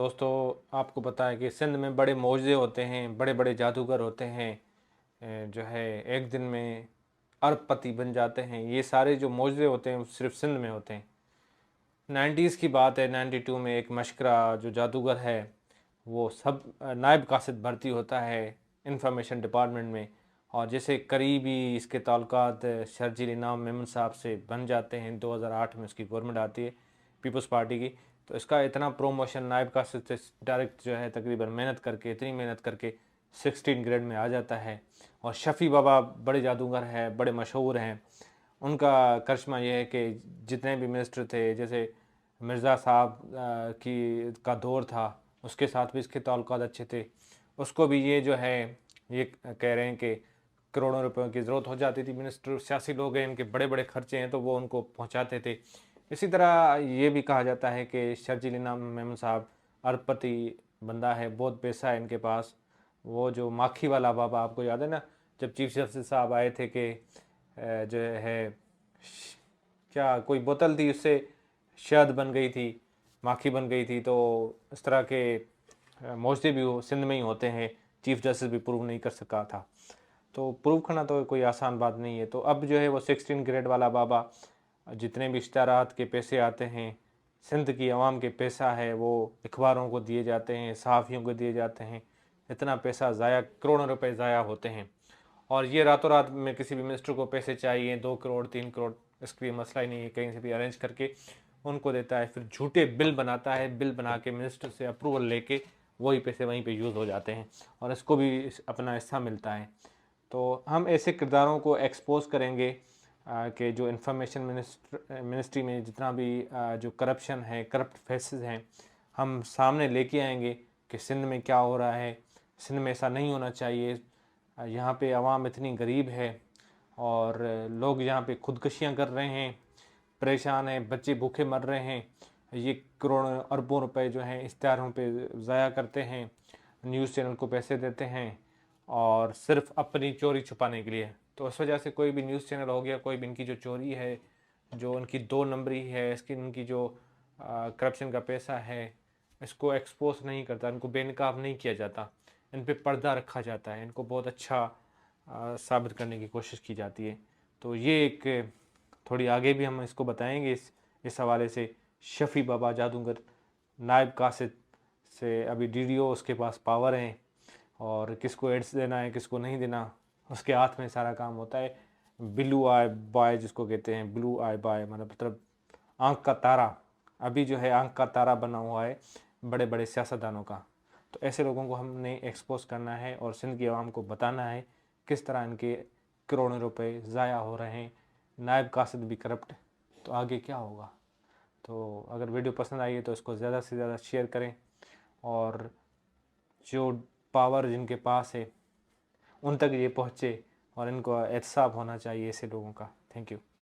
दोस्तों आपको पता है कि सिंध में बड़े मौजे होते हैं, बड़े बड़े जादूगर होते हैं। जो है एक दिन में अरबपति बन जाते हैं। ये सारे जो मौजे होते हैं वो सिर्फ सिंध में होते हैं। 90s की बात है, 92 में एक मशकरा जो जादूगर है वो सब नायब कासिद भर्ती होता है इंफॉर्मेशन डिपार्टमेंट में। और जैसे करीबी इसके ताल्लुकात शर्जील इनाम मेमन साहब से बन जाते हैं। 2008 में उसकी गवर्नमेंट आती है पीपल्स पार्टी की। तो इसका इतना प्रोमोशन नायब कासिद से डायरेक्ट जो है तकरीबन मेहनत करके, इतनी मेहनत करके 16 ग्रेड में आ जाता है। और शफ़ी बाबा बड़े जादूगर हैं, बड़े मशहूर हैं। उनका करिश्मा ये है कि जितने भी मिनिस्टर थे, जैसे मिर्ज़ा साहब की का दौर था, उसके साथ भी इसके ताल्लुकात अच्छे थे। उसको भी ये जो है ये कह रहे हैं कि करोड़ों रुपयों की ज़रूरत हो जाती थी। मिनिस्टर सियासी लोग हैं, इनके बड़े बड़े खर्चे हैं तो वो उनको पहुंचाते थे। इसी तरह ये भी कहा जाता है कि शर्जील इनाम मेमन साहब अरबपति बंदा है, बहुत पैसा है इनके पास। वो जो माखी वाला बाबा आपको याद है ना, जब चीफ जस्टिस साहब आए थे कि जो है क्या कोई बोतल थी उससे शहद बन गई थी, माखी बन गई थी। तो इस तरह के मौजे भी सिंध में ही होते हैं। चीफ जस्टिस भी प्रूव नहीं कर सका था, तो प्रूव करना तो कोई आसान बात नहीं है। तो अब जो है वो 16 ग्रेड वाला बाबा, जितने भी इश्तहारात के पैसे आते हैं, सिंध की आवाम के पैसा है, वो अखबारों को दिए जाते हैं, सहाफ़ियों को दिए जाते हैं। इतना पैसा ज़ाया, करोड़ों रुपए ज़ाया होते हैं। और ये रातों रात में किसी भी मिनिस्टर को पैसे चाहिए, 2 करोड़ 3 करोड़, इसके लिए मसला ही नहीं है, कहीं से भी अरेंज करके उनको देता है। फिर झूठे बिल बनाता है, बिल बना के मिनिस्टर से अप्रूवल लेके वही पैसे वहीं पे यूज़ हो जाते हैं और इसको भी अपना हिस्सा मिलता है। तो हम ऐसे किरदारों को एक्सपोज करेंगे कि जो इंफॉर्मेशन मिनिस्ट्री में जितना भी जो करप्शन है, करप्ट फेसेस हैं, हम सामने लेके आएंगे कि सिंध में क्या हो रहा है। सिंध में ऐसा नहीं होना चाहिए। यहाँ पे आवाम इतनी गरीब है और लोग यहाँ पे खुदकुशियाँ कर रहे हैं, परेशान हैं, बच्चे भूखे मर रहे हैं। ये करोड़ों अरबों रुपए जो हैं इश्तहारों पे ज़ाया करते हैं, न्यूज़ चैनल को पैसे देते हैं और सिर्फ अपनी चोरी छुपाने के लिए। तो इस वजह से कोई भी न्यूज़ चैनल हो गया, कोई भी इनकी जो चोरी है, जो उनकी 2 नंबरी है, इसकी इनकी जो करप्शन का पैसा है, इसको एक्सपोज नहीं करता, इनको बेनकाब नहीं किया जाता, इन पे पर्दा रखा जाता है, इनको बहुत अच्छा साबित करने की कोशिश की जाती है। तो ये एक थोड़ी आगे भी हम इसको बताएंगे इस हवाले से। शफ़ी बाबा जादूगर नायब कासिद से अभी डीडीओ उसके पास पावर हैं और किसको एड्स देना है किसको नहीं देना उसके हाथ में सारा काम होता है। ब्लू आई बॉय जिसको कहते हैं, ब्लू आई बॉय मतलब आँख का तारा। अभी जो है आँख का तारा बना हुआ है बड़े बड़े सियासतदानों का। तो ऐसे लोगों को हमने एक्सपोज करना है और सिंध की आवाम को बताना है किस तरह इनके करोड़ों रुपए ज़ाया हो रहे हैं। नायब कासिद भी करप्ट, तो आगे क्या होगा। तो अगर वीडियो पसंद आई है तो इसको ज़्यादा से ज़्यादा शेयर करें और जो पावर जिनके पास है उन तक ये पहुँचे और इनको एहतसाब होना चाहिए ऐसे लोगों का। Thank you.